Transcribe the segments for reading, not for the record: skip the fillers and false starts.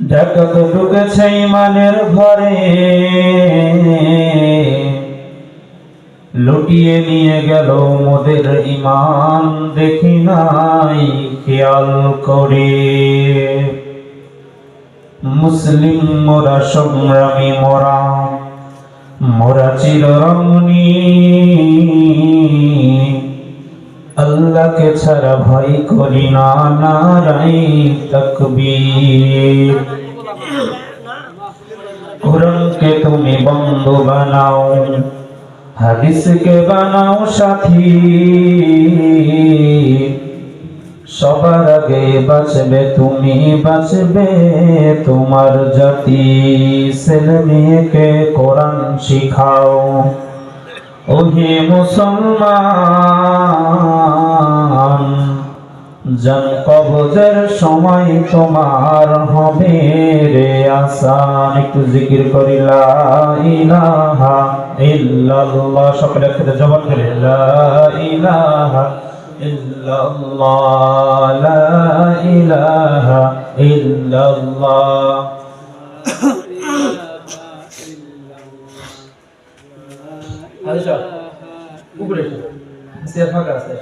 ডাকাত ঢুকেছে ইমানের ঘরে, লুটিয়ে নিয়ে গেল মোদের ইমান, দেখি নাই খেয়াল করে। মুসলিম মোরা সংগ্রামী, মোরা মোরা চিররমণী, আল্লাহকে ছাড়া ভয় করি না, নারায়ে তাকবীর। কোরআনকে তুমি বন্ধু বানাও, হাদিসকে বানাও সাথী, সবার আগে বাঁচবে তুমি, বাঁচবে তোমার জাতি। ছেলে মেয়েকে কোরআন শিখাও, ওহে মুসলমান, জান কবজের সময় তোমার হবে রে আসান। একটু জিকির করি লা ইলাহা ইল্লাল্লাহ, সকলে একসাথে জবান করে লা ইলাহা ইল্লাল্লাহ, লা ইলাহা ইল্লাল্লাহ। আচ্ছা উপরে সিয়া ফাঁকা আছে।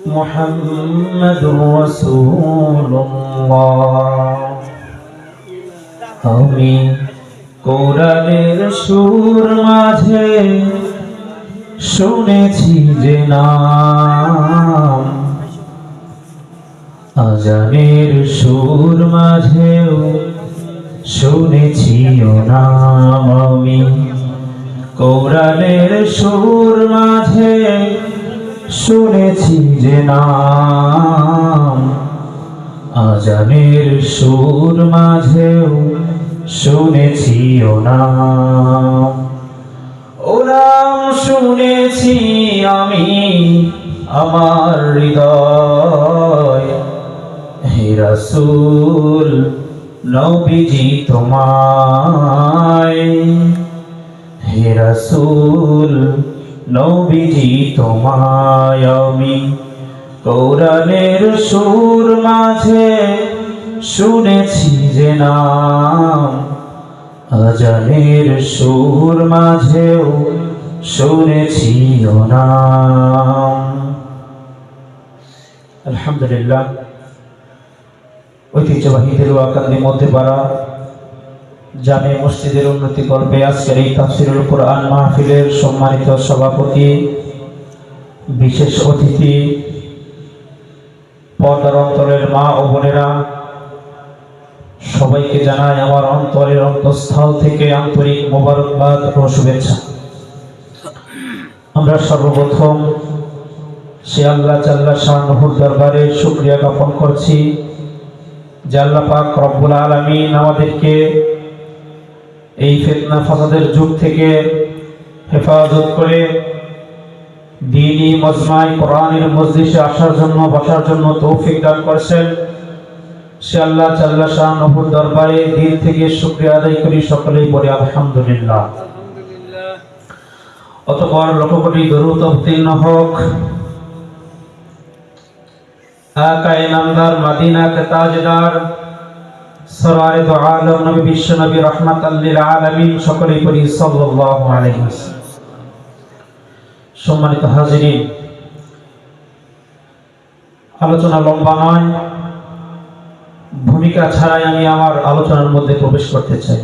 মুহাম্মাদুর রাসূলুল্লাহ। আমি কোরআনের সুর মাঝে শুনেছি যে নাম, আজানের সুর মাঝেও শুনেছি ও নাম। আমি কোরআনের সুর মাঝে শুনেছি যে নাম, আজানের সুর মাঝেও শুনেছি ও নাম। ও নাম শুনেছি আমি আমার হৃদয়, হে রাসূল নবীজি তোমায়, হে রাসূল নবীজি তোমায়। আমি কোরআনের সুর মাঝে শুনেছি যে নাম, আজানের সুর মাঝেও শুনেছি ও নাম। আলহামদুলিল্লাহ, ঐতিহ্যবাহী দেলওয়াকান্দি মধ্যপাড়া জামে মসজিদের উন্নতি করবে আজকের এই তাফসীরুল কোরআন মাহফিলের সম্মানিত সভাপতি, বিশেষ অতিথি, পর্দার অন্তরের মা ও বোনেরা, সবাইকে জানাই আমার অন্তরের অন্তঃস্থল থেকে আন্তরিক মোবারকবাদ ও শুভেচ্ছা। আমরা সর্বপ্রথম সে আল্লাহ জাল্লা শানুহুর দরবারে শুকরিয়া জ্ঞাপন করছি যে আল্লাহ পাক রব্বুল আলামিন আমাদেরকে এই ফিতনা ফাসাদের যুগ থেকে হেফাজত করে দ্বীনি মজমায়ে কোরআনের মজলিসে আসার জন্য, বসার জন্য তৌফিক দান করেছেন। সে আল্লাহ জাল্লা শানুহুর দরবারে দিল থেকে শুকরিয়া আদায় করি, সকলেই বলি আলহামদুলিল্লাহ। অতঃপর লক্ষ-কোটি দরুদ অবতীর্ণ হোক আকায়ে নামদার, মদিনা কে তাজদার, সরওয়ারে দো আলম নবী বিশ্ব নবী রাহমাতাল লিল আলামিন, সকলেই পড়ি সাল্লাল্লাহু আলাইহি ওয়াসাল্লাম। সম্মানিত হাজিরিন, আলোচনা লম্বা নয়, ভূমিকা ছাড়াই আমি আমার আলোচনার মধ্যে প্রবেশ করতে চাই।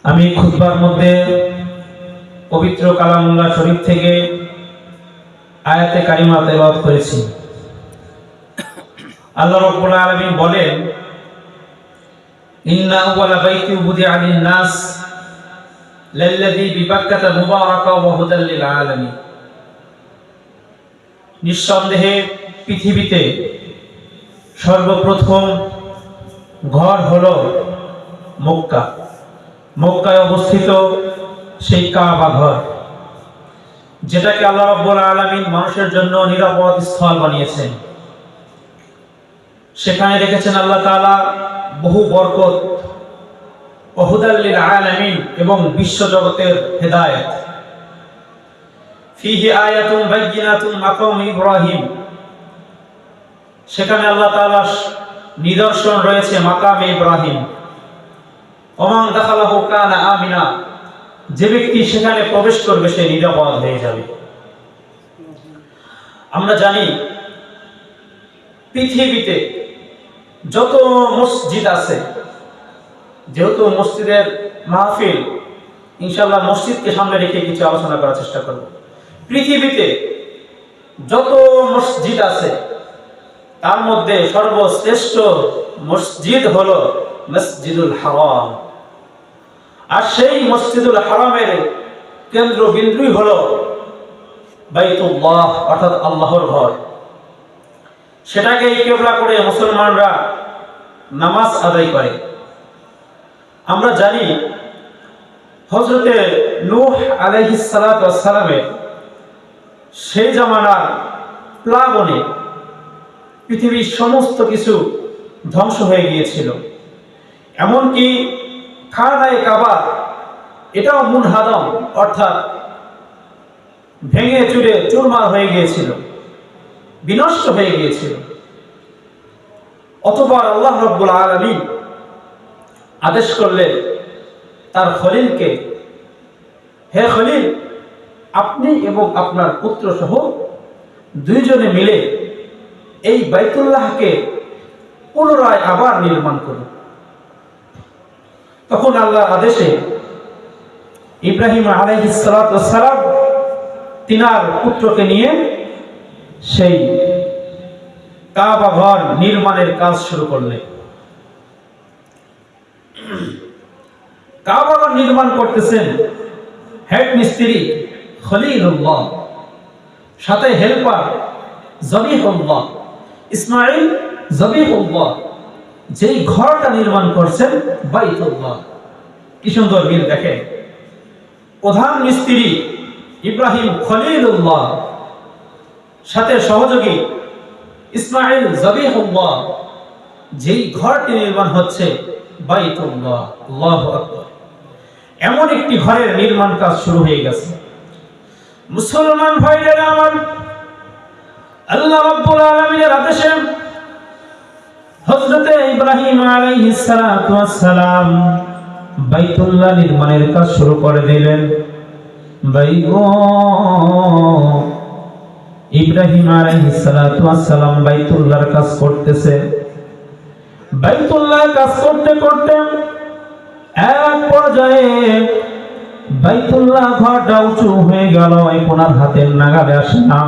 আমি খুতবার মধ্যে পবিত্র কালামুল্লাহ শরীফ থেকে আয়াতে কারিমা তেলাওয়াত করেছি। আল্লাহ রাব্বুল আলামিন বলেন, ইন্না আউওয়ালা বাইতি উদিআ লিন-নাস লাল্লাযী বিবাক্কাতা মুবারাকাও ওয়া হুদাল লিল আলামিন। নিঃসন্দেহে পৃথিবীতে সর্বপ্রথম ঘর হলো মক্কা। মক্কায় অবস্থিত সেই কাবা ঘর, যেটাকে আল্লাহ রাব্বুল আলামিন মানুষের জন্য নিরাপদ স্থল বানিয়েছেন। সেখানে রেখেছেন আল্লাহ তাআলা বহু বরকত, ওয়া হুদাল লিল আলামিন, এবং বিশ্ব জগতের হেদায়েত। ফিহি আয়াতুন বাইয়িনাতুন মাকাম ইব্রাহিম, সেখানে আল্লাহ তাআলা নিদর্শন রয়েছে মাকামে ইব্রাহিম। ওমান দাখালাহু কানা আমিনা, যে ব্যক্তি সেখানে প্রবেশ করবে সে নিরাপদ হয়ে যাবে। আমরা জানি পৃথিবীতে যত মসজিদ আছে, যেহেতু মসজিদের মাহফিল, ইনশাআল্লাহ মসজিদকে সামনে রেখে কিছু আলোচনা করার চেষ্টা করব। পৃথিবীতে যত মসজিদ আছে তার মধ্যে সর্বশ্রেষ্ঠ মসজিদ হলো মসজিদুল হারাম। আর সেই মসজিদুল হারামের কেন্দ্রবিন্দুই হলো বাইতুল্লাহ, অর্থাৎ আল্লাহর ঘর। সেটাকেই কিবলা করে মুসলমানরা নামাজ আদায় করে। আমরা জানি হযরতে নূহ আলাইহিস সালাতু ওয়াস সালামের সেই জামানার প্লাবনে পৃথিবীর সমস্ত কিছু ধ্বংস হয়ে গিয়েছিল, এমনকি খানায়ে কাবা এটাও মুনহাদম, অর্থাৎ ভেঙে চুরে চুরমার হয়ে গিয়েছিল, বিনষ্ট হয়ে গিয়েছিল। অতঃপর আল্লাহ রাব্বুল আলামিন আদেশ করলেন তার খলিলকে, হে খলিল, আপনি এবং আপনার পুত্র সহ দুইজনে মিলে এই বাইতুল্লাহকে পুনরায় আবার নির্মাণ করুন। তখন আল্লাহর আদেশে ইব্রাহিম আলাইহিস সালাতু ওয়াস সালাম তিনার পুত্রকে নিয়ে সেই কাবা ঘর নির্মাণের কাজ শুরু করলেন। কাবা ঘর নির্মাণ করতেছেন হেড মিস্ত্রি খলিলুল্লাহ, সাথে হেল্পার জবিহুল্লাহ, ইসমাঈল জবিহুল্লাহ। যেই ঘরটা নির্মাণ করছেন বাইতুল্লাহ, কি সুন্দর মিল দেখেন। প্রধান মিস্ত্রি ইব্রাহিম খলিলুল্লাহ, সাথে সহযোগী ইসমাঈল জবিহুল্লাহ। যেই ঘরটি নির্মাণ হচ্ছে বাইতুল্লাহ, আল্লাহু আকবার। এমন একটি ঘরের নির্মাণ কাজ শুরু হয়ে গেছে। মুসলমান ভাইরা আমার, আল্লাহ রাব্বুল আলামিনের আদেশে হযরতে ইব্রাহিম আলাইহিস সালাতু ওয়াস সালাম বাইতুল্লাহ নির্মাণের কাজ শুরু করে দিলেন। ইব্রাহিম আলাইহিস সালাতু ওয়াস সালাম বাইতুল্লাহর কাজ করতেছে। বাইতুল্লাহর কাজ করতে করতে এক পর্যায়ে বাইতুল্লাহ ঘরটা উঁচু হয়ে গেল, এখন আর হাতের নাগালে আসে না।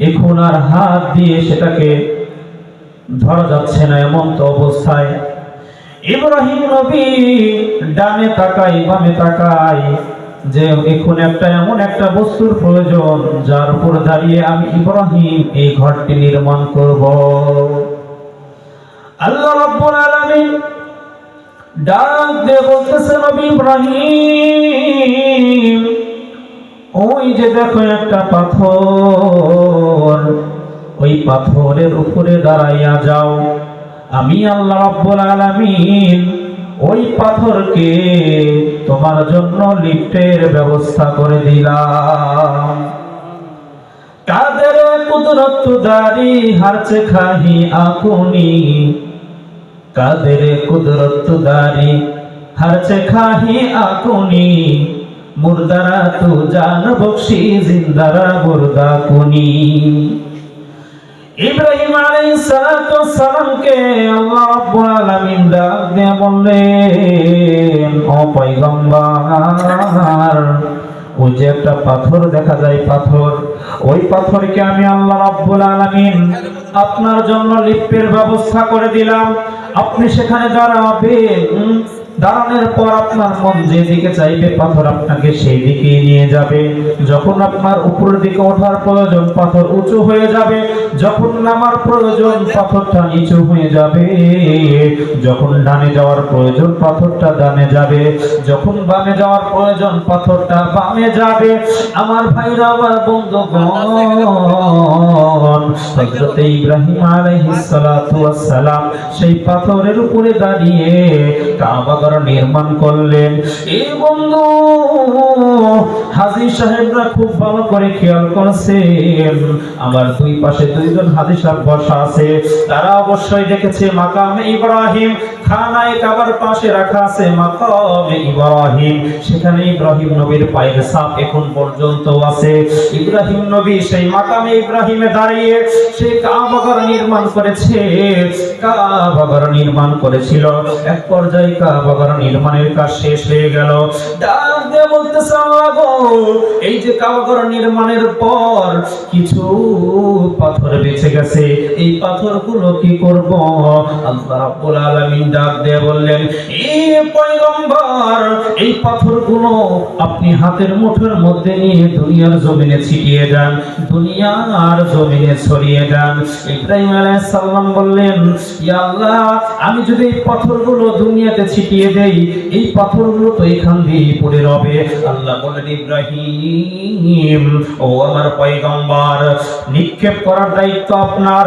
এখন আর হাত দিয়ে সেটাকে ধরা যাচ্ছে না, এমন তো অবস্থায় ইব্রাহিম নবী ডানে তাকাই বামে তাকাই যে এখন একটা এমন একটা বস্তুর প্রয়োজন যার উপর দাঁড়িয়ে আমি ইব্রাহিম এই ঘরটি নির্মাণ করব। আল্লাহ রাব্বুল আলামিন ডাক দিয়ে বলতেছে, নবী ইব্রাহিম, ওই যে দেখো একটা পাথর, ওই পাথরের উপরে দাঁড়াইয়া যাও। আমি আল্লাহ রাব্বুল আলামিন ওই পাথরকে তোমার জন্য লিফটের ব্যবস্থা করে দিলাম। কাদের কুদরত দারি হারচে খাহি আকুনি, কাদের কুদরত দারি হারচে খাহি আকুনি, মুর্দারা তু জান বখশি জিন্দারা মুর্দা কুনি। ইব্রাহিম আলাইহিস সালাতু ওয়াস সালামকে আল্লাহ রাব্বুল আলামিন ডাক দিয়ে বললেন, ও পয়গম্বর, ওই যে একটা পাথর দেখা যায়, পাথর, ওই পাথরকে আমি আল্লাহ রাব্বুল আলামিন আপনার জন্য লিফটের ব্যবস্থা করে দিলাম। আপনি সেখানে দাঁড়াবেন, দাঁড়ানোর পর আপনার মন যেদিকে চাইবে পাথর আপনাকে সেই দিকে নিয়ে যাবে। যখন আপনার উপরের দিকে ওঠার প্রয়োজন পাথর উঁচু হয়ে যাবে, যখন নামার প্রয়োজন পাথরটা নিচু হয়ে যাবে, যখন ডানে যাওয়ার প্রয়োজন পাথরটা ডানে যাবে, যখন বামে যাওয়ার প্রয়োজন পাথরটা বামে যাবে। আমার ভাইরা, আমার বন্ধুগণ, হযরত ইব্রাহিম আলাইহিস সালাতু ওয়াস সালাম সেই পাথরের উপরে দাঁড়িয়ে কাবা ঘর কাবাগার নির্মাণ করলেন। এই বন্ধু হাজী সাহেবরা খুব ভালো করে খেয়াল করছেন, আমার দুই পাশে দুইজন হাজী সাহেব বসা আছে, তারা অবশ্যই দেখেছে মাকামে ইব্রাহিম, খানায়ে কাবার পাশে রাখা আছে মাকামে ইব্রাহিম, সেখানে ইব্রাহিম নবীর পায়ের ছাপ এখন পর্যন্ত আছে। ইব্রাহিম নবী সেই মাকামে ইব্রাহিমে দাঁড়িয়ে সেই কাবাঘর নির্মাণ করেছে, কাবাঘর নির্মাণ করেছিল। এক পর্যায়ে কাবাঘর নির্মাণের কাজ শেষ হয়ে গেল, ডাক দিয়ে বলতেছে আল্লাহ গো, এই যে কাবাঘর নির্মাণের পর কিছু পাথর বেঁচে গেছে, এই পাথরগুলো কি করব? আল্লাহ রাব্বুল আলামিন ডাক দিয়ে বললেন, এই পয়গম্বর, এই পাথরগুলো আপনি হাতের মুঠোর মধ্যে নিয়ে দুনিয়ার জমিনে ছিটিয়ে দেন, দুনিয়ার জমিনে ছড়িয়ে দেন। ইব্রাহিম আলাইহিস সালাম বললেন, ইয়া আল্লাহ, আমি যদি এই পাথরগুলো দুনিয়াতে ছিটিয়ে দেই, এই পাথরগুলো তো এখান দিয়ে পড়ে রবে। আল্লাহ বললেন, ইব্রাহিম, ও আমার পয়গম্বর, নিক্ষেপ করার দায়িত্ব আপনার,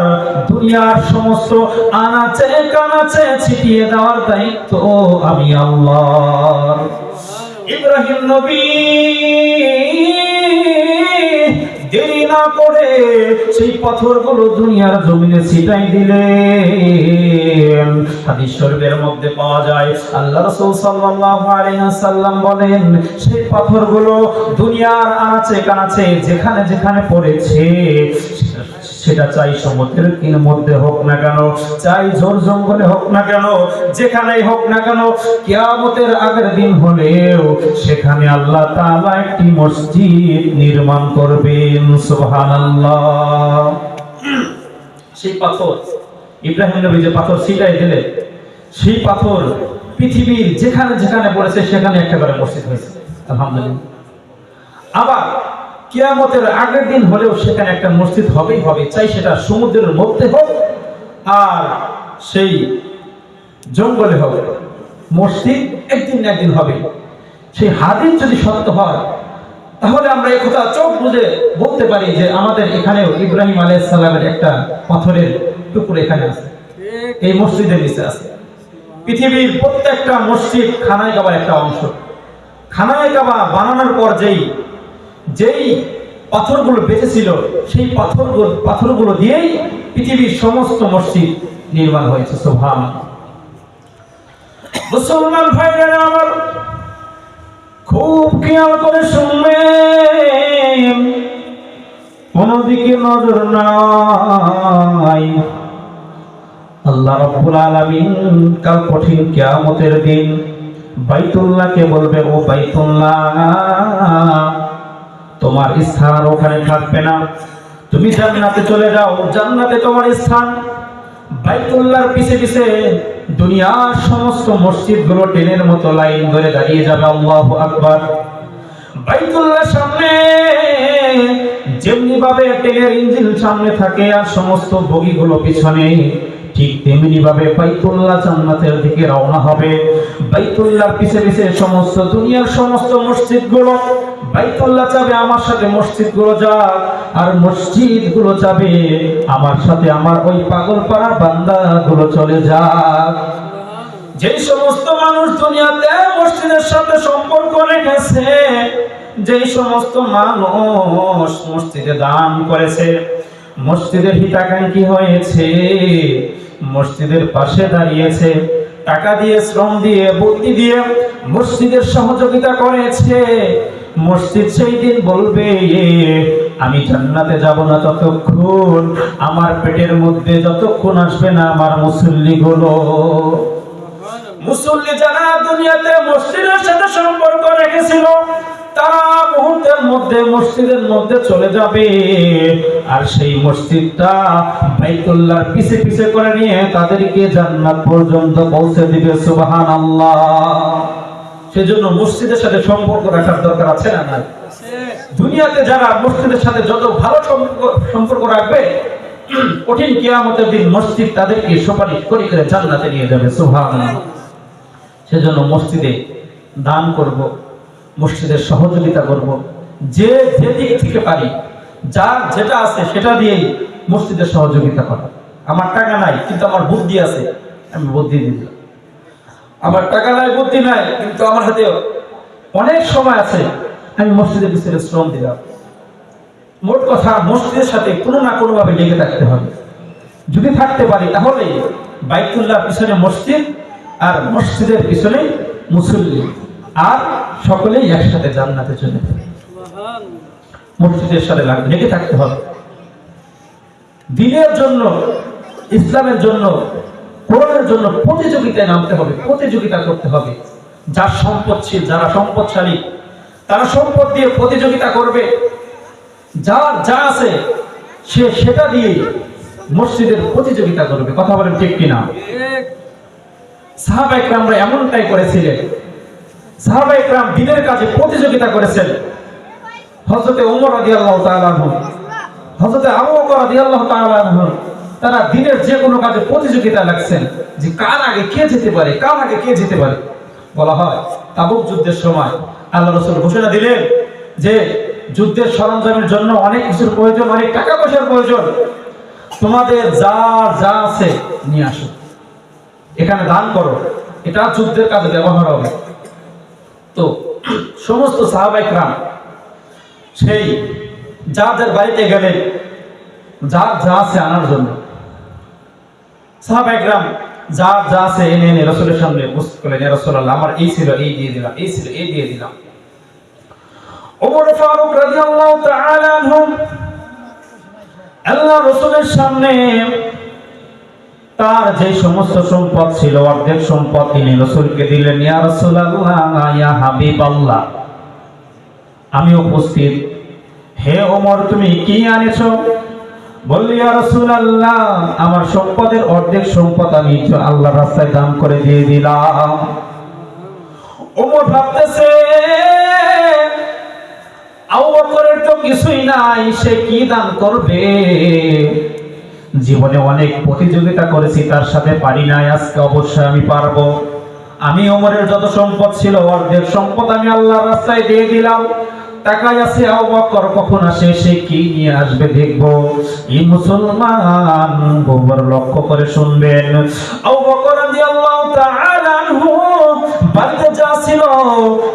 দুনিয়ার সমস্ত আনাচে কানাচে ছিটিয়ে দেওয়ার দায়িত্ব আমি আল্লাহর। ইব্রাহিম নবী দেরি না করে সেই পাথরগুলো দুনিয়ার জমিনে ছিটাই দিলেন। হাদিস শরীফের মধ্যে পাওয়া যায়, আল্লাহ রাসূল সাল্লাল্লাহু আলাইহি ওয়াসাল্লাম বলেন, সেই পাথরগুলো দুনিয়ার আনাচে কানাচে যেখানে যেখানে পড়েছে, সেটা চাই সমুদ্রের মধ্যে হোক না কেন, চাই ঝোড় জঙ্গলে হোক না কেন, যেখানেই হোক না কেন, কিয়ামতের আগের দিন হলেও সেখানে আল্লাহ তাআলা একটি মসজিদ নির্মাণ করবেন। সুবহানাল্লাহ। সেই পাথর ইব্রাহিম নবী যে পাথর ছিটাই দিলেন, সেই পাথর পৃথিবীর যেখানে যেখানে পড়েছে সেখানে একটা করে মসজিদ হয়েছে, আলহামদুলিল্লাহ। আবার কিয়ামতের আগের দিন হলেও সেখানে একটা মসজিদ হবেই হবে, চাই সেটা সমুদ্রের মধ্যে হোক আর সেই জঙ্গলে হবে, মসজিদ একদিন না একদিন হবে। সেই হাদিস যদি সত্য হয়, তাহলে আমরা এই কথা চোখ বুঝে বলতে পারি যে আমাদের এখানেও ইব্রাহিম আলাইহিস সালামের একটা পাথরের টুকরো এখানে আছে, এই মসজিদের নিচে আছে। পৃথিবীর প্রত্যেকটা মসজিদ খানায়ে কাবার একটা অংশ। খানায়ে কাবা বানানোর পর যেই পাথরগুলো বেঁচেছিল, সেই পাথরগুলো দিয়েই পৃথিবীর সমস্ত মসজিদ নির্মাণ হয়েছে। সুবহানাল্লাহ। মুসলমান ভাইরা আমার, খুব খেয়াল করে শুনবেন, কোনদিকে নজর নাই। আল্লাহ রাব্বুল আলামিন কাল কঠিন কিয়ামতের দিন বাইতুল্লাহকে বলবে, ও বাইতুল্লাহ, তোমার স্থান ওখানে থাকবে না, তুমি জান্নাতে চলে যাও, জান্নাতে তোমার স্থান। বাইতুল্লাহর পিছে পিছে দুনিয়ার সমস্ত মসজিদগুলো ট্রেনের মতো লাইন ধরে দাঁড়িয়ে যাবে। আল্লাহু আকবার। বাইতুল্লাহর সামনে যেমনি ভাবে ট্রেনের ইঞ্জিন সামনে থাকে আর সমস্ত বগিগুলো পিছনে, ঠিক তেমনি ভাবে বাইতুল্লাহ জান্নাতের দিকে রওনা হবে। বাইতুল্লাহর পিছে পিছে সমস্ত দুনিয়ার সমস্ত মসজিদগুলো, বাইতুল্লাহ চাবে আমার সাথে মসজিদগুলো যাক, আর মসজিদগুলো চাবে আমার সাথে আমার ওই পাগলপাড়া বান্দাগুলো চলে যাক। যে সমস্ত মানুষ দুনিয়াতে মসজিদের সাথে সম্পর্ক রেখেছে, যে সমস্ত মানুষ মসজিদে দান করেছে, মসজিদের হিতাকাঙ্ক্ষী হয়েছে, মসজিদের পাশে দাঁড়িয়েছে, টাকা দিয়ে, শ্রম দিয়ে, বুদ্ধি দিয়ে মসজিদের সহযোগিতা করেছে, মসজিদ সেই দিন বলবে, আমি জান্নাতে যাব না ততক্ষণ, আমার পেটের মধ্যে যতক্ষণ আসবে না আমার মুসল্লিগুলো। মুসল্লি যারা দুনিয়াতে মসজিদের সাথে সম্পর্ক রেখেছিল, তারা মুহূর্তের মধ্যে মসজিদের মধ্যে চলে যাবে, আর সেই মসজিদটা বাইতুল্লাহর পিছে পিছে করে নিয়ে তাদেরকে জান্নাত পর্যন্ত পৌঁছে দিবে। সুবহানাল্লাহ। সেজন্য মসজিদের সাথে সম্পর্ক রাখার দরকার আছে না নাই? দুনিয়াতে যারা মসজিদের সাথে যত ভালো সম্পর্ক রাখবে, কঠিন কিয়ামতের দিন মসজিদ তাদেরকে সুপারিশ করে করে জান্নাতে নিয়ে যাবে। সুবহানাল্লাহ। সেজন্য মসজিদে দান করব, মসজিদের সহযোগিতা করব, যে যেদিক থেকে পারি, যার যেটা আছে সেটা দিয়েই মসজিদের সহযোগিতা করা। আমার টাকা নাই কিন্তু আমার বুদ্ধি আছে, আমি বুদ্ধি দিলাম। আমার টাকা নাই, বুদ্ধি নাই, কিন্তু আমার হাতে অনেক সময় আছে, আমি মসজিদের পিছনে শ্রম দিলাম। মোট কথা মসজিদের সাথে কোনো না কোনো ভাবে লেগে থাকতে হবে। যদি থাকতে পারি তাহলে বাইতুল্লাহর পিছনে মসজিদ আর মসজিদের পিছনে মুসল্লি, আর সকলেই একসাথে জান্নাতে চলে যাবে। মসজিদের সাথে লেগে থাকতে হবে। দ্বীনের জন্য, ইসলামের জন্য, কোরআনের জন্য প্রতিযোগিতায় নামতে হবে, প্রতিযোগিতা করতে হবে। যার সম্পদশীল, যারা সম্পদশালী, তারা সম্পদ দিয়ে প্রতিযোগিতা করবে। যার যা আছে সে সেটা দিয়ে মসজিদের প্রতিযোগিতা করবে। কথা বলেন ঠিক কিনা? সাহাবা ইকরামরা এমনটাই করেছিলেন। সাহাবা ইকরাম দ্বীনের কাজে প্রতিযোগিতা করেছেন। হযরতে ওমর রাদিয়াল্লাহু তাআলা আনহু, হযরতে আবু বকর রাদিয়াল্লাহু তাআলা আনহু, তারা দ্বীনের যে কোনো কাজে প্রতিযোগিতা লাগছেন যে কার আগে কে যেতে পারে, কার আগে কে যেতে পারে। বলা হয় তাবুক যুদ্ধের সময় আল্লাহ রাসূল ঘোষণা দিলেন যে যুদ্ধের সরঞ্জামের জন্য অনেক কিছুর প্রয়োজন, অনেক টাকা পয়সার প্রয়োজন, তোমাদের যা যা আছে নিয়ে আসো, এখানে দান করো, এটা যুদ্ধের কাজে ব্যবহার হবে। তো সমস্ত সাহাবা ইকরাম সেই যাদের বাড়িতে গেলেন যার যা আছে আনার জন্য। সাহাবা ইকরাম যার যা আছে এনে এনে রাসূলের সামনে উপস্থিত করলেন। ইয়া রাসূলুল্লাহ, আমার এই ছিল, এই দিয়ে দিলাম, এই ছিল, এই দিয়ে দিলাম। ওমর ফারুক রাদিয়াল্লাহু তাআলা আনহু আল্লাহ রাসূলের সামনে তার যে সমস্ত সম্পদ ছিল অর্ধেক সম্পদ তিনি রাসূলকে দিলেন। ইয়া রাসূলুল্লাহ, ইয়া হাবিবাল্লাহ, আমি উপস্থিত। হে ওমর, তুমি কি আনেছো? বললি, ইয়া রাসূলুল্লাহ, আমার সম্পদের অর্ধেক সম্পদ আমি আল্লাহর রাস্তায় দান করে দিয়ে দিলাম। ওমর ভাবতেছে আবু বকরের তো কিছুই নাই, সে কি দান করবে? জীবনে অনেক প্রতিযোগিতা করেছি, তার সাথে পারি নাই, আজকে অবশ্যই আমি পারবো। আমি ওমরের যত সম্পদ ছিল অর্ধেক সম্পদ আমি আল্লাহর রাস্তায় দিয়ে দিলাম। তাকায় আছে আবু বকর কখন আসে, সে কি নিয়ে আসবে দেখবো। এই মুসলমান গোবর লক্ষ্য করে শুনবেন। আবু বকর রাদিয়াল্লাহু তাআলা আনহু বাড়িতে যা ছিল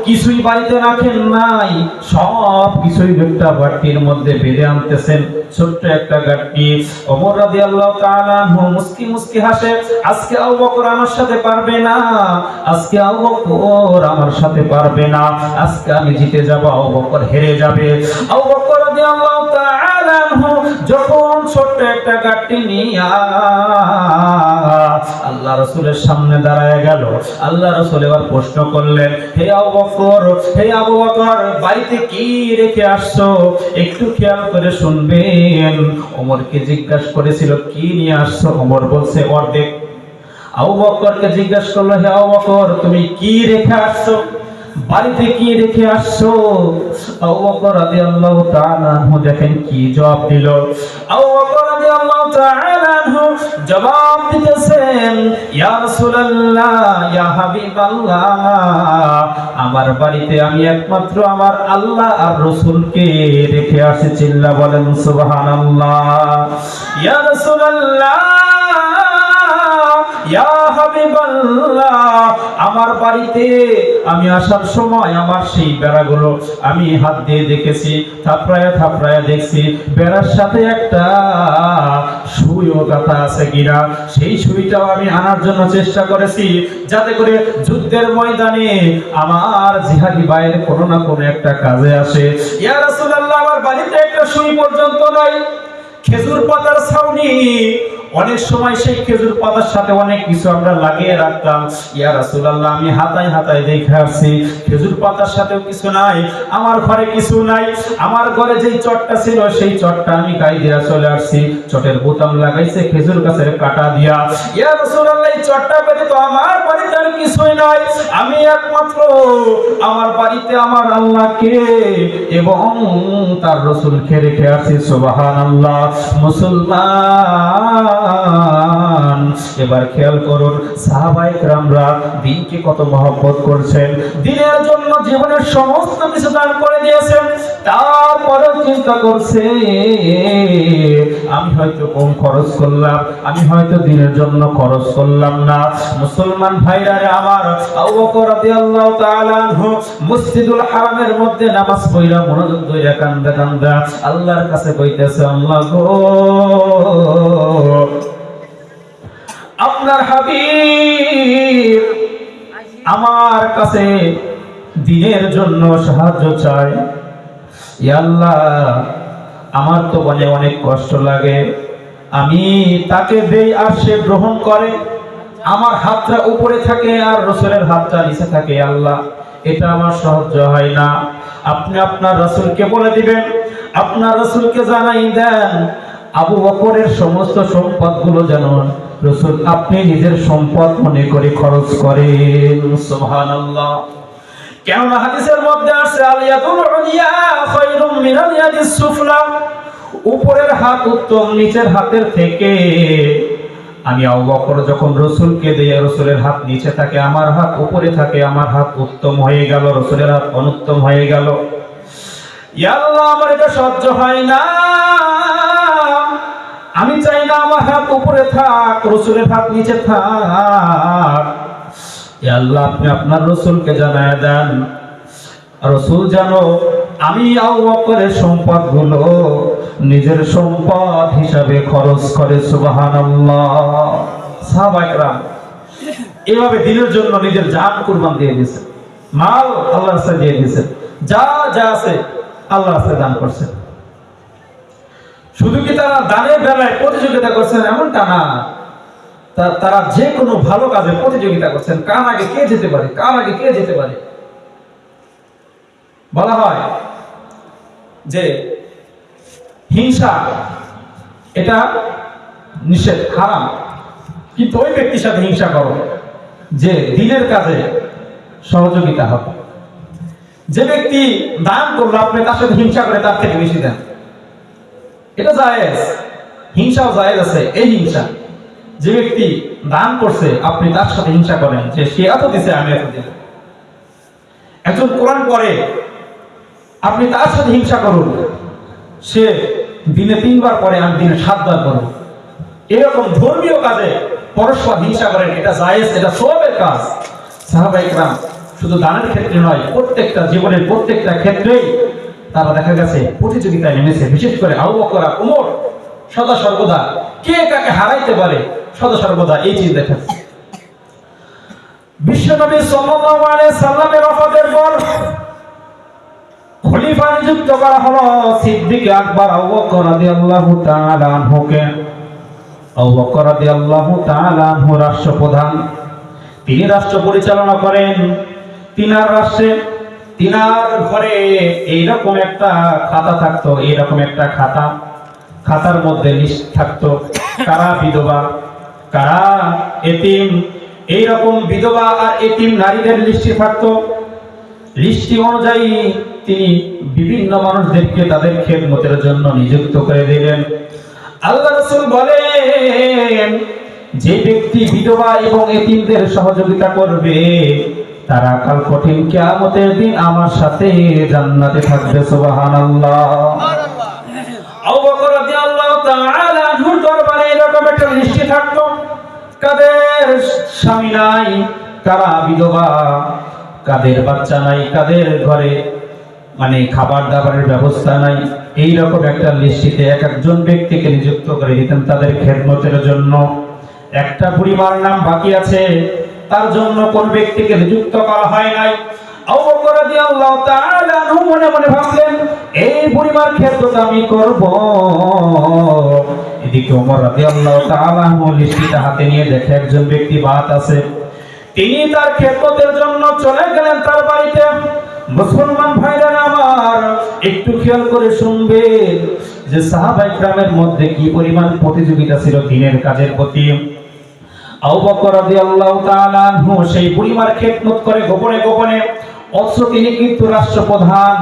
কিছুই বাড়িতে রাখেন নাই, সব কিছুই একটা বাটির মধ্যে বেঁধে আনতেছেন, ছোট্ট একটা গাট্টি। ওমর রাদিয়াল্লাহু তাআলা আনহু মুস্কি মুস্কি হাসে। আজকে আবু বকর আমার সাথে পারবে না, আজকে আবু বকর আমার সাথে পারবে না, আজকে আমি জিতে যাব, আবু বকর হেরে যাবে। আবু বকর রাদিয়াল্লাহু তাআলা আনহু যখন ছোট্ট একটা গাট্টি নিয়ে আল্লাহ রাসূলের সামনে দাঁড়ায় গেল, আল্লাহ রাসূল এবার প্রশ্ন করলেন, হে আবু বকর, হে আবু বকর, বাড়িতে কি রেখে আসছো? একটু খেয়াল করে শুনবেন। ওমরকে জিজ্ঞাসা করেছিল কি নিয়ে আসছো? ওমর বলছে অর্ধেক। আবু বকরকে জিজ্ঞাসা করলো, হে আবু বকর, তুমি কি রেখে আসছো? বাড়িতে কি রেখে আসছো? আবু বকর রাদিয়াল্লাহু তাআলা আনহু দেখেন কি জবাব দিল। আবু বকর রাদিয়াল্লাহু তাআলা আনহু জবাব দিতেছেন, ইয়া রাসূলুল্লাহ, ইয়া হাবিবাল্লাহ, আমার বাড়িতে আমি একমাত্র আমার আল্লাহ আর রাসূলকে রেখে আসি। চিল্লা বলেন সুবহানাল্লাহ। ইয়া রাসূলুল্লাহ, ইয়া হাবিবাল্লাহ, আমার বাড়িতে আমি আসার সময় আমার সেই বেড়াগুলো আমি হাত দিয়ে দেখেছি, থাপড়ায়া থাপড়ায়া দেখছি বেড়ার সাথে একটা সুইও গাঁথা আছে কিনা। সেই সুইটাও আমি আনার জন্য চেষ্টা করেছি, যাতে করে যুদ্ধের ময়দানে আমার জিহাদি ভাইয়ের কোনো না কোনো একটা কাজে আসে। ইয়া রাসূলুল্লাহ, আমার বাড়িতে একটা সুই পর্যন্ত নাই। খেজুর পাতার ছাউনি, অনেক সময় সেই খেজুর পাতার সাথে অনেক কিছু আমরা লাগিয়ে রাখতাম। ইয়া রাসূলুল্লাহ, আমি হাতায় হাতায় দেখে আসছি খেজুর পাতার সাথেও কিছু নাই, আমার ঘরে কিছু নাই। আমার ঘরে যেই চটটা ছিল সেই চটটা আমি গায়ে দিয়ে চলে আসছি, চটের বোতাম লাগাইছে খেজুর গাছের কাটা দিয়া। ইয়া রাসূলুল্লাহ, এই চটটা ব্যতীত আমার বাড়িতে আর কিছুই নাই। আমি একমাত্র আমার বাড়িতে আমার আল্লাহকে এবং তার রাসূলকে রেখে আসছি। সুবহানাল্লাহ। মুসলমান মুসলমান, এবার খেয়াল করুন সাহাবায়ে কেরামরা দিনকে কত মহব্বত করছেন, দিনের জন্য জীবনের সমস্ত কিছু দান করে দিয়েছেন। তারপরেও চিন্তা করছে আমি হয়তো কম খরচ করলাম, আমি হয়তো দিনের জন্য খরচ করলাম না। মুসলমান ভাইরা রে আমার, আবু বকর রাদিয়াল্লাহু তাআলা আনহু মসজিদুল হারামের মধ্যে নামাজ পড়া মনোযোগ ধরে কান্দা কান্দা আল্লাহর কাছে কইতেছে, আল্লাহ গো, আপনার হাবিব আমার কাছে দিনের জন্য সাহায্য চায়। ইয়া আল্লাহ, আমার তো মনে অনেক কষ্ট লাগে, আমি তাকে দেই আর সে গ্রহণ করে, আমার হাতটা উপরে থাকে আর রাসূলের হাতটা নিচে থাকে। আল্লাহ, এটা আমার সহ্য হয় না। আপনি আপনার রাসূলকে বলে দিবেন, আপনার রাসূলকে জানাই দেন আবু বকরের সমস্ত সম্পদগুলো যেন রাসূল আপনি নিজের সম্পদ মনে করে খরচ করেন। সুবহানাল্লাহ। কেননা হাদিসের মধ্যে আছে আল ইয়াদুল উলিয়া খায়রুম মিনাল ইয়াদিস সুফলা, উপরের হাত উত্তম নিচের হাতের থেকে। আমি আবু বকর যখন রাসূলকে দেই, রাসূলের হাত নিচে থাকে, আমার হাত উপরে থাকে, আমার হাত উত্তম হয়ে গেল, রাসূলের হাত অনুত্তম হয়ে গেল। ইয়া আল্লাহ, আমার এটা সহ্য হয় না, আমি চাই না আমার হাত উপরে থাক, রাসূলের হাত নিচে থাক। ইয়া আল্লাহ, আপনি আপনার রাসূলকে জানায় দেন, রাসূল জানো আমি আবু বকরের সম্পদগুলো নিজের সম্পদ হিসাবে খরচ করে। সুবহানাল্লাহ। সাহাবায়ে কেরাম এভাবে দিনের জন্য নিজের জান কুরবান দিয়ে দিয়েছে, মাল আল্লাহর রাস্তায় দিয়ে দিয়েছে, যা যা আছে আল্লাহর রাস্তায় দান করছে। শুধু কি তারা দানের বেলায় প্রতিযোগিতা করছেন এমনটা না, তারা যে কোনো ভালো কাজে প্রতিযোগিতা করছেন, কার আগে কে যেতে পারে, কার আগে কে যেতে পারে। বলা হয় যে হিংসা এটা নিষেধ, হারাম, কিন্তু ওই ব্যক্তির সাথে হিংসা করো যে দিনের কাজে সহযোগিতা হবে। যে ব্যক্তি দান করলো আপনি তার সাথে হিংসা করে তার থেকে বেশি দেন, এটা জায়েজ, হিংসাও জায়েজ আছে। এই হিংসা, যে ব্যক্তি দান করছে আপনি তার সাথে হিংসা করেন যে সে এত দিছে আমি এত দিব। একজন কোরআন পড়ে আপনি তার সাথে হিংসা করুন, সে দিনে 3 বার পড়ে আমি দিনে 7 বার পড়ব। এরকম ধর্মীয় কাজে পরস্পর হিংসা করেন, এটা জায়েজ, এটা সওয়াবের কাজ। সাহাবায়ে কেরাম শুধু দানের ক্ষেত্রে নয়, প্রত্যেকটা জীবনের প্রত্যেকটা ক্ষেত্রেই তারা দেখা গেছে প্রতিযোগিতায় নেমেছে। বিশেষ করে আবু বকর আর ওমর সদা সর্বদা কে কাকে হারাইতে পারে, সদা সর্বদা এই চিন্তা থাকছে। বিশ্বনবী সাল্লাল্লাহু আলাইহি সাল্লামের ওফাতের পর খলিফা নিযুক্ত করা হলো সিদ্দিক আকবর আবু বকর রাদিয়াল্লাহু তাআলা আনহুকে। আবু বকর রাদিয়াল্লাহু তাআলা আনহু রাষ্ট্রপ্রধান, তিনি রাষ্ট্র পরিচালনা করেন। তিনার রাষ্ট্রে তিনার ঘরে এইরকম একটা খাতা থাকতো, এইরকম একটা খাতার মধ্যে লিস্ট থাকতো কারা বিধবা, কারা এতিম, এইরকম বিধবা আর এতিম নারীদের লিস্টে থাকতো। লিস্টি অনুযায়ী তিনি বিভিন্ন মানুষদেরকে তাদের খেদমতের জন্য নিযুক্ত করে দিলেন। আল্লাহ রাসূল বলেন, যে ব্যক্তি বিধবা এবং এতিমদের সহযোগিতা করবে তারা কাল কঠিন কিয়ামতের দিন আমার সাথে জান্নাতে থাকবে। সুবহানাল্লাহ। আবু বকর রাদিয়াল্লাহু তাআলা আনহুর দরবারে এরকম একটা লিস্টি থাকতো, কাদের স্বামী নাই, কারা বিধবা, কাদের বাচ্চা নাই, কাদের ঘরে মানে খাবার দাবারের ব্যবস্থা নাই, এইরকম একটা লিস্টিতে এক একজন ব্যক্তিকে নিযুক্ত করে দিতেন তাদের খেদমতের জন্য। একটা বুড়িমার নাম বাকি আছে, তার জন্য কোন ব্যক্তিকে নিযুক্ত করা হয় নাই। আবু বকর রাদিয়াল্লাহু তাআলা আনহু মনে মনে ভাবলেন, এই বুড়িমার খেদমত আমি করব। এদিকে ওমর রাদিয়াল্লাহু তাআলা আনহু লিস্টিটা হাতে নিয়ে দেখে একজন ব্যক্তি বাদ আছে, তিনি তার খেদমতের জন্য চলে গেলেন তার বাড়িতে। মুসলমান ভাইরা আমার, একটু খেয়াল করে শুনবেন যে সাহাবায়ে কেরামের মধ্যে কি পরিমাণ প্রতিযোগিতা ছিল দ্বীনের কাজের প্রতি। আবু বকর রাদিয়াল্লাহু তাআলা আনহু সেই বুড়িমার খেদমত করে গোপনে গোপনে, অথচ তিনি কিন্তু রাষ্ট্রপ্রধান,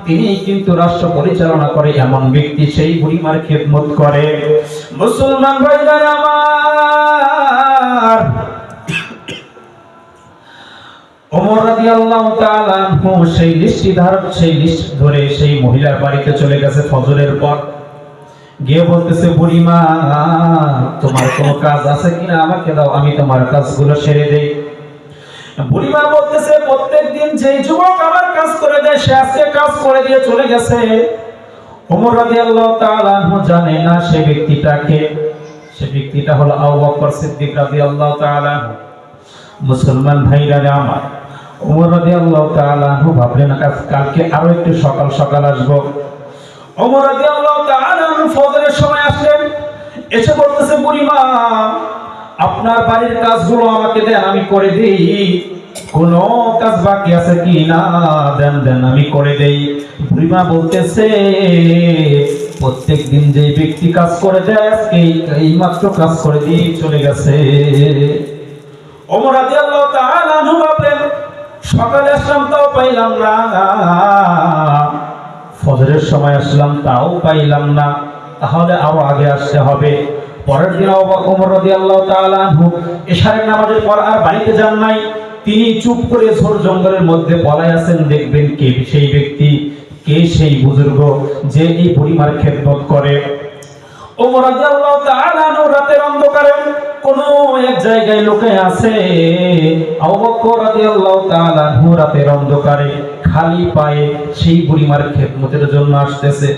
তিনি কিন্তু রাষ্ট্র পরিচালনা করে এমন ব্যক্তি সেই বুড়িমার খেদমত করে। মুসলমান ভাইরা আমার, ওমর রাদিয়াল্লাহু তাআলা আনহু সেই লিস্ট ধরে সেই মহিলার বাড়িতে চলে গেছে ফজরের পর। গিয়ে বলতেছে, বুড়িমা তোমার কোনো কাজ আছে কিনা আমাকে দাও, আমি তোমার কাজগুলো সেরে দেই। বুড়িমা বলতেছে, প্রত্যেকদিন যে যুবক আমার কাজ করে দেয় সে আজকে কাজ করে দিয়ে চলে গেছে। ওমর রাদিয়াল্লাহু তাআলা আনহু জানে না সে ব্যক্তিটাকে, সে ব্যক্তিটা হলো আবু বকর সিদ্দিক রাদিয়াল্লাহু তাআলা। মুসলমান ভাইরা আমার, ওমর রাদিয়াল্লাহু তাআলা আনহু ভাবলেন কালকে আরো একটু সকাল সকাল আসবো। ওমর রাদিয়াল্লাহু তাআলা আনহু ফজরের সময় আসলেন, এসে বলতেছে, বুড়িমা আপনার বাড়ির কাজগুলো আমাকে দেন, আমি করে দেই। কোন কাজ বাকি আছে কি না দেন দেন, আমি করে দেই। বুড়িমা বলতেছে, প্রত্যেকদিন যে ব্যক্তি কাজ করে দেয় আজকে এই মাত্র কাজ করে দিয়ে চলে গেছে। ওমর রাদিয়াল্লাহু তাআলা আনহু ভাবলেন, সকালে আসলাম তাও পাইলাম না, ফজরের সময় আসলাম তাও পাইলাম না, তাহলে আরো আগে আসতে হবে। পরের দিন ওমর রাদিয়াল্লাহু তাআলা আনহু এশারের নামাজের পর আর বাড়িতে যান নাই। তিনি চুপ করে ঝোর জঙ্গলের মধ্যে পলায় আছেন, দেখবেন কে সেই ব্যক্তি, কে সেই বুজুর্গ যে এই বুড়িমার খেদমত করে। ওমর রাদিয়াল্লাহু তাআলা আনহু রাতের অন্ধকারে কোন এক জায়গায় লুকিয়ে আছে। আবু বকর রাদিয়াল্লাহু তাআলা আনহু রাতের অন্ধকারে খালি পায়ে সেই বুড়িমার খেদমতের জন্য আসতেছে।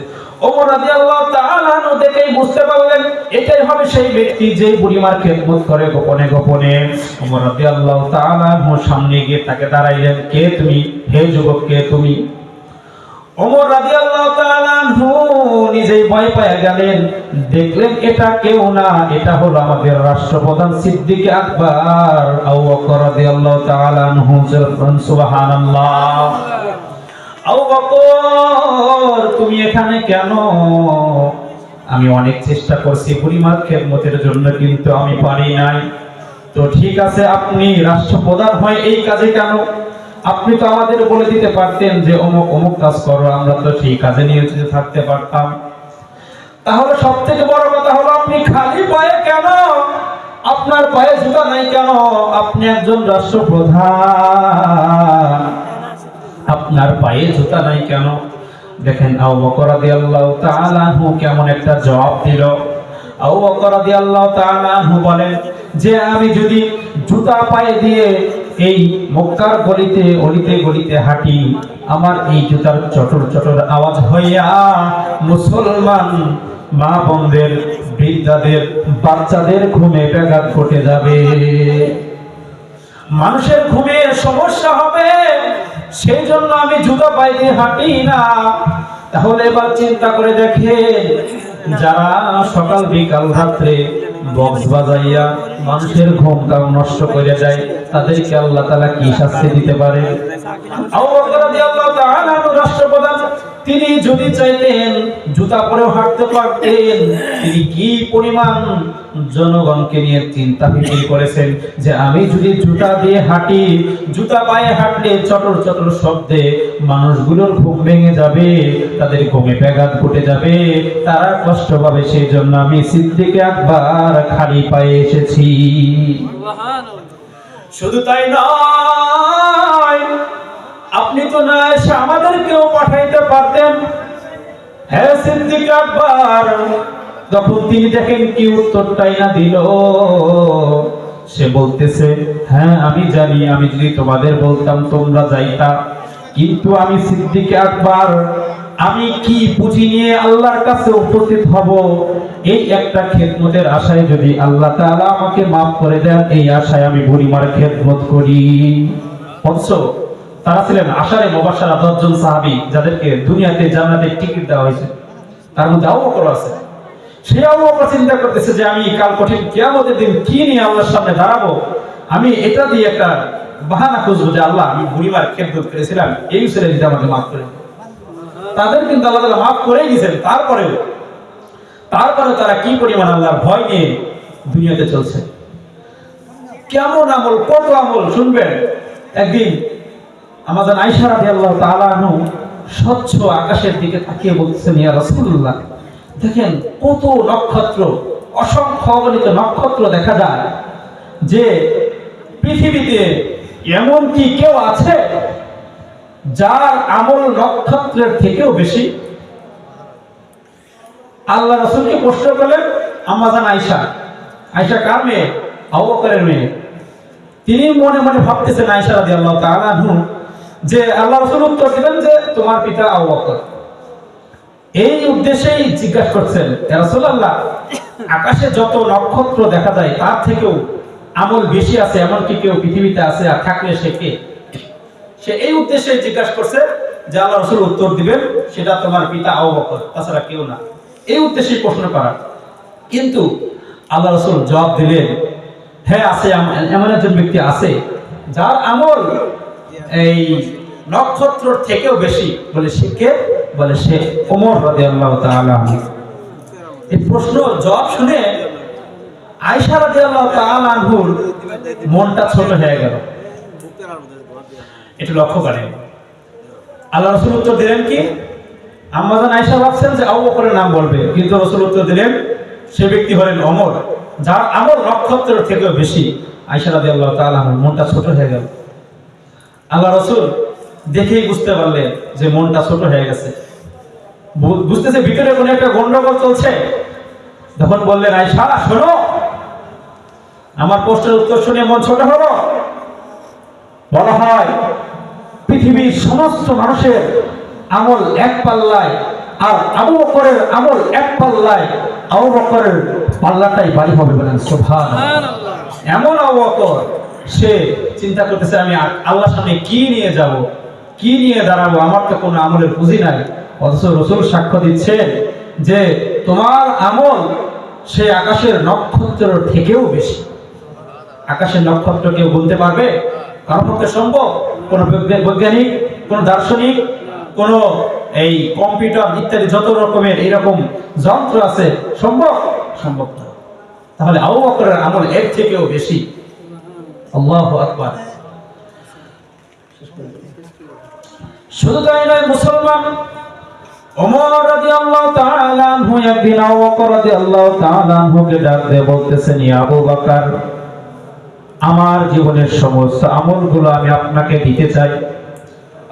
ওমর রাদিয়াল্লাহু তাআলা আনহু দেখেই বুঝতে পারলেন এটাই হবে সেই ব্যক্তি যে বুড়িমার খেদমত করে গোপনে গোপনে। ওমর রাদিয়াল্লাহু তাআলা আনহু সামনে গিয়ে তাকে দাঁড়াইলেন, কে তুমি, হে যুবক কে তুমি? ওমর রাদিয়াল্লাহু তাআলা আনহু নিজেই ভয় পেয়ে গেলেন, দেখলেন এটা কেউ না, এটা হলো আমাদের রাষ্ট্রপ্রধান সিদ্দিক আকবর আবু বকর রাদিয়াল্লাহু তাআলা আনহু। সুবহানাল্লাহ। আবু বকর তুমি এখানে কেন? আমি অনেক চেষ্টা করছি বুড়িমার খেদমতের জন্য, কিন্তু আমি পারি নাই। তো ঠিক আছে, আপনি রাষ্ট্রপ্রধান হয়ে এই কাজে কেন? আপনি তো আমাদের বলে দিতে পারতেন যে অমুক অমুক কাজ করো, আমরা তো সেই কাজে নিয়োজিত থাকতে পারতাম। তাহলে সব থেকে বড় কথা হলো আপনি খালি পায়ে কেন? আপনার পায়ে জুতা নাই কেন? আপনি একজন রাষ্ট্রপ্রধান, আপনার পায়ে জুতা নাই কেন? দেখেন আবু বকর রাদিয়াল্লাহু তাআলা আনহু কেমন একটা জবাব দিল। আবু বকর রাদিয়াল্লাহু তাআলা আনহু বলেন যে আমি যদি জুতা পায়ে দিয়ে এই মক্কার গলিতে অলিতে গলিতে হাঁটি, আমার এই জুতার চটর চটর আওয়াজ হইয়া মুসলমান মা বোনদের, বৃদ্ধাদের, বাচ্চাদের ঘুমে ব্যাঘাত ঘটে যাবে, মানুষের ঘুমে সমস্যা হবে, সেই জন্য আমি জুতা পায়ে দিয়ে হাঁটি না। তাহলে এবার চিন্তা করে দেখেন, যারা সকাল বিকাল রাত্রে বক্স বাজাইয়া মানুষের ঘুমটাও নষ্ট করে যায়, তাদেরকে আল্লাহ তাআলা কি শাস্তি দিতে পারে? আবু বকর রাদিয়াল্লাহু তাআলা রাষ্ট্রপ্রধান, তিনি যদি চাইতেন জুতা পরেও হাঁটতে পারতেন। তিনি কি পরিমাণ জনগণকে নিয়ে চিন্তা ফিকির করেছেন যে আমি যদি জুতা দিয়ে হাঁটি, জুতা পায়ে হাঁটলে চটর চটর শব্দে মানুষগুলোর ঘুম ভেঙে যাবে, তাদের ঘুমে ব্যাঘাত ঘটে যাবে, তারা কষ্ট পাবে, সেই জন্য আমি সিদ্দিক আকবর খালি পায়ে এসেছি। শুধু তাই নয়, আপনি তো না এসে আমাদেরকেও পাঠাইতে পারতেন। হ্যাঁ সিদ্দিক আকবর, যখন তিনি দেখেন কি উত্তরটাই না দিল, সে বলতেছে, হ্যাঁ আমি জানি, আমি যদি তোমাদের বলতাম তোমরা যাইতা, কিন্তু আমি সিদ্দিক আকবর, আমি কি পুঁজি নিয়ে আল্লাহর কাছে উপস্থিত হব? এই একটা খেদমতের আশায় যদি আল্লাহ তাআলা আমাকে মাফ করে দেন, এই আশায় আমি বুড়িমার খেদমত করি। অথচ তারা ছিলেন আশারে মুবাশশারা 10 জন সাহাবী, যাদেরকে দুনিয়াতে জান্নাতের টিকিট দেওয়া হয়েছে। তার মধ্যে আবু বকর আছে। সে আবু বকর চিন্তা করতেছে যে আমি কাল কঠিন কিয়ামতের দিন কি নিয়ে আল্লাহর সামনে দাঁড়াবো, আমি এটা দিয়ে একটা বাহানা খুঁজবো যে আল্লাহ আমি বুড়িমার খেদমত করেছিলাম, এই ছেলে যদি আমাকে মাফ করে। তাদের কিন্তু আল্লাহ তাআলা মাফ করেই দিয়েছেন। তারপরে তারা কি পরিমাণ আল্লাহর ভয় নিয়ে দুনিয়াতে চলছে। কেমন আমল, কত আমল শুনবেন। একদিন আমাদের আয়েশা রাদিয়াল্লাহু তাআলা আনহু স্বচ্ছ আকাশের দিকে তাকিয়ে বলতেছেন, ইয়া রাসূলুল্লাহ, দেখেন কত নক্ষত্র, অসংখ্য অগণিত নক্ষত্র দেখা যায়, যে পৃথিবীতে এমন কি কেউ আছে যার আমল নক্ষত্রের থেকেও বেশি? আল্লাহ রাসূলকে প্রশ্ন করলেন আম্মা জান আয়েশা। আয়েশা কার মেয়ে? আবু বকরের মেয়ে। তিনি মনে মনে ভাবতেছেন আয়েশা রাদিয়াল্লাহু তাআলা আনহা, যে আল্লাহ রাসূল উত্তর দিবেন যে তোমার পিতা আবু বকর। এই উদ্দেশ্যেই জিজ্ঞাসা করছেন, ইয়া রাসূলুল্লাহ, আকাশে যত নক্ষত্র দেখা যায় তার থেকেও আমল বেশি আছে এমন কি কেউ পৃথিবীতে আছে, আর থাকলে সে কে? সে এই উদ্দেশ্যে জিজ্ঞাসা করছে যে আল্লাহ রাসূল উত্তর দিবেন সেটা তোমার পিতা আবু বকর, তাছাড়া কেউ না। এই উদ্দেশ্যে প্রশ্ন করা। কিন্তু আল্লাহ রাসূল জবাব দিলেন, হ্যাঁ আছে, এমন একজন ব্যক্তি আছে যার আমল এই নক্ষত্রের থেকেও বেশি। বলে সে কে? বলে সে ওমর রাদিয়াল্লাহু তাআলা। এই প্রশ্ন জবাব শুনে আয়েশা রাদিয়াল্লাহু তাআলা আনহুর মনটা ছোট হয়ে গেল। এটা লক্ষ্য করেন, আল্লাহ রাসূল উত্তর দিলেন কি? আম্মা জান আয়েশা ভাবছেন যে আবু বকরের নাম বলবে, কিন্তু রাসূল উত্তর দিলেন সে ব্যক্তি হলেন ওমর, যার আমল নক্ষত্রের থেকেও বেশি। আয়েশা রাদিয়াল্লাহু তাআলা আনহুর মনটা ছোট হয়ে গেল। আল্লাহ রাসূল দেখেই বুঝতে পারলেন যে মনটা ছোট হয়ে গেছে, বুঝতেছে ভিতরে কোনো একটা গন্ডগোল চলছে। তখন বললেন, আয়েশা শোনো, আমার প্রশ্নের উত্তর শুনে মন ছোট হলো। বলা হয় পৃথিবীর সমস্ত মানুষের আমল এক পাল্লায়, আর আবু বকরের আমল এক পাল্লায়। আবু বকরের পাল্লাটাই ভারী হবে। বলেন সুবহানাল্লাহ। এমন আবু বকর, সে চিন্তা করতেছে আমি আল্লাহর সামনে কি নিয়ে যাব, কি নিয়ে দাঁড়াবো, আমার তো কোনো আমলের পুঁজি নাই। অথচ রাসূল সাক্ষ্য দিচ্ছেন যে তোমার আমল সে আকাশের নক্ষত্রের থেকেও বেশি। আকাশের নক্ষত্র কেউ গুনতে পারবে? কারোর পক্ষে সম্ভব? কোন বৈজ্ঞানিক, কোন দার্শনিক, কোন এই কম্পিউটার ইত্যাদি যত রকমের এরকম যন্ত্র আছে, সম্ভব? সম্ভব না। তাহলে আবু বকরের আমল এর থেকেও বেশি। আল্লাহু আকবার। শুধু তাই নয়, মুসলমান ওমর রাদিয়াল্লাহু তাআলা আনহু একদিন আবু বকর রাদিয়াল্লাহু তাআলা আনহুকে ডাক দিয়ে বলতেছেন, ইয়া আবু বকর, আমার জীবনের সমস্ত আমলগুলো আমি আপনাকে দিতে চাই।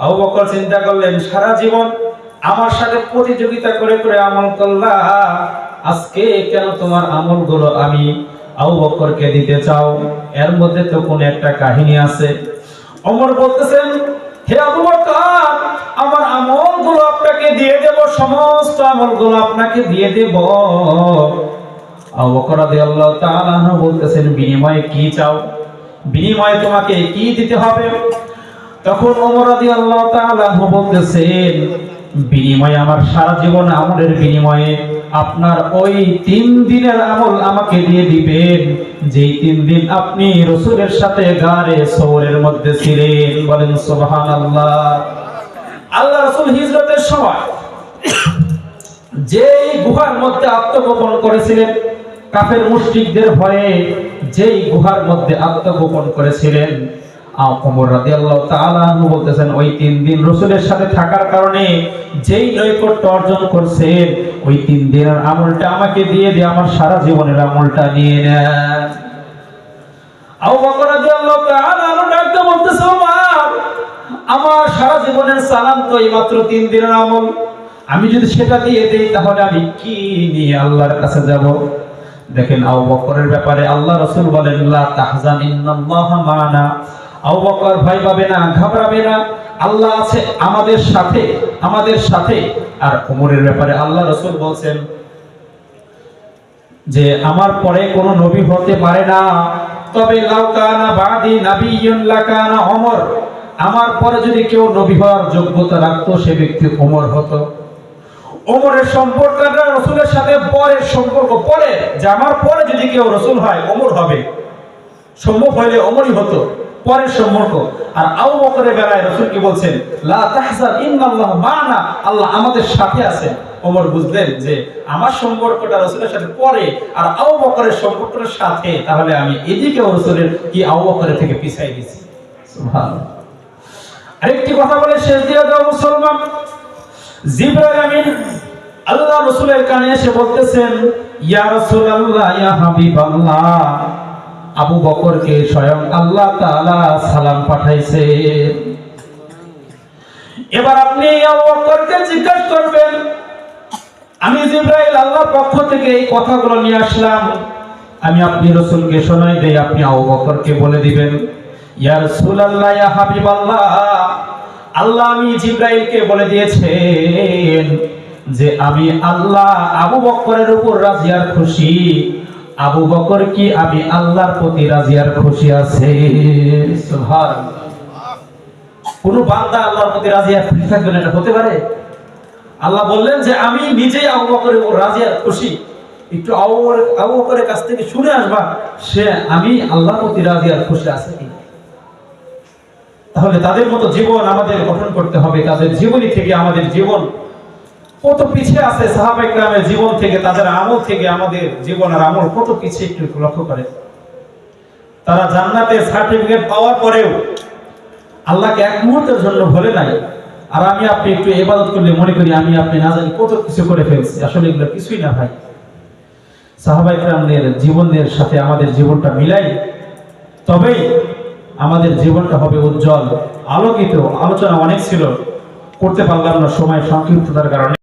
আবু বকর চিন্তা করলেন, সারা জীবন আমার সাথে প্রতিযোগিতা করে করে আমল করলা, আজকে কেন তোমার আমলগুলো আমি আবু বকরকে দিতে চাও? এর মধ্যে তো কোন একটা কাহিনী আছে। ওমর বলতেছেন, হে আবু বকর, আমার আমলগুলো আপনাকে দিয়ে দেব, সমস্ত আমলগুলো আপনাকে দিয়ে দেব। আবু বকর রাদিয়াল্লাহু তাআলা আনহু বলতেছেন, বিনিময়ে কি চাও? বিনিময়ে তোমাকে কি দিতে হবে? তখন ওমর রাদিয়াল্লাহু তাআলা আনহু বলতেছেন, বিনিময়ে আমার সারা জীবন আমলের বিনিময়ে আপনার ওই 3 দিনের আমল আমাকে দিয়ে দিবেন, যেই 3 দিন আপনি রাসূলের সাথে গারে সওরের মধ্যে ছিলেন। বলেন সুবহানাল্লাহ। আল্লাহ রাসূল হিজরতের সময় যেই গুহার মধ্যে আত্মগোপন করেছিলেন, কাফের মুশরিকদের ভয়ে যেই গুহার মধ্যে আত্মগোপন করেছিলেন, ওমর রাদিয়াল্লাহু তাআলা আনহু বলতেছেন, ওই 3 দিন রাসূলের সাথে থাকার কারণে যেই নৈকট্য অর্জন করছেন, ওই 3 দিনের আমলটা আমাকে দিয়ে দিয়ে আমার সারা জীবনের আমলটা নিয়ে নেন। আবু বকর রাদিয়াল্লাহু তাআলা আনহু ডাকতে বলতেছে, ওমর, আমার সারা জীবনের সালাম তো এই মাত্র 3 দিনের আমল, আমি যদি সেটা দিয়ে দেই তাহলে আমি কি নিয়ে আল্লাহর কাছে যাব? দেখেন আবু বকরের ব্যাপারে আল্লাহ রাসূল বলেন, লা তাহজান ইন্নাল্লাহা মা'ানা। আবু বকর ভয় পাবে না, ঘাবড়াবে না, আল্লাহ আছে আমাদের সাথে, আমাদের সাথে। আর ওমরের ব্যাপারে আল্লাহ রাসূল বলেন যে আমার পরে কোনো নবী হতে পারে না, তবে লাউ কানা বাদি নাবিয়্যুন লাকানা ওমর। আমার পরে যদি কেউ নবী হওয়ার যোগ্যতা রাখতো, সে ব্যক্তি ওমর হতো। ওমরের সম্পর্কটা রাসূলের সাথে পরের সম্পর্ক, পরে যে আমার পরে যদি কেউ রাসূল হয় ওমর হবে, সম্ভব হইলে ওমরই হতো, পরের সম্পর্ক। আর আবু বকরের বেলায় রাসূল কি বলছেন, লা তাহজান ইন্নাল্লাহা মা'ানা, আল্লাহ আমাদের সাথে আছেন। ওমর বুঝলেন যে আমার সম্পর্কটা রাসূলের সাথে পরে, আর আবু বকরের সম্পর্কটার সাথে, তাহলে আমি এদিকে রাসূলের কি আবু বকরের থেকে পিছাই গেছি। সুবহানাল্লাহ। আরেকটি কথা বলে শেষ দিয়ে দাও মুসলমান, জিবরাইল আমিন আল্লাহ রাসূলের কানে এসে বলতেছেন, ইয়া রাসূলুল্লাহ, ইয়া হাবিবাল্লাহ, আবু বকরকে স্বয়ং আল্লাহ তাআলা সালাম পাঠাইছে। এবার আপনি আবু বকরকে জিজ্ঞাসা করবেন, আমি জিবরাইল আল্লাহর পক্ষ থেকে এই কথাগুলো নিয়ে আসলাম, আমি আপনি রাসূলকে শোনাই দেই, আপনি আবু বকরকে বলে দিবেন, ইয়া রাসূলুল্লাহ, ইয়া হাবিবাল্লাহ, আল্লাহ আমি জিবরাইলকে বলে দিয়েছেন যে আমি আল্লাহ আবু বকরের উপর রাজি আর খুশি। আবু বকর কি আমি আল্লাহর প্রতি রাজি আর খুশি আছে? সুবহানাল্লাহ। কোন বান্দা আল্লাহর প্রতি রাজি আর খুশি থাকবে না, এটা হতে পারে? আল্লাহ বললেন যে আমি নিজেই আবু বকরের উপর রাজি আর খুশি। একটু আবু বকরের কাছ থেকে শুনে আসবা সে আমি আল্লাহর প্রতি রাজি আর খুশি আছে কি। তাহলে তাদের মতো জীবন আমাদের গঠন করতে হবে। তাদের জীবনী থেকে আমাদের জীবন কত পিছিয়ে আছে, সাহাবায়ে কেরামের জীবন থেকে, তাদের আমল থেকে আমাদের জীবন আর আমল কত পিছিয়ে, একটু লক্ষ্য করে। তারা জান্নাতের সার্টিফিকেট পাওয়ার পরেও আল্লাহকে এক মুহূর্তের জন্য ভুলে নাই। আর আমি আপনি একটু ইবাদত করলে মনে করি আমি আপনি না জানি কত কিছু করে ফেলছি। আসলে এগুলো কিছুই না ভাই। সাহাবায়ে কেরামদের জীবনের সাথে আমাদের জীবনটা মিলাই, তবেই আমাদের জীবনটা হবে উজ্জ্বল, আলোকিত। আলোচনা অনেক ছিল, করতে পারলাম না সময় সংক্ষিপ্ততার কারণে।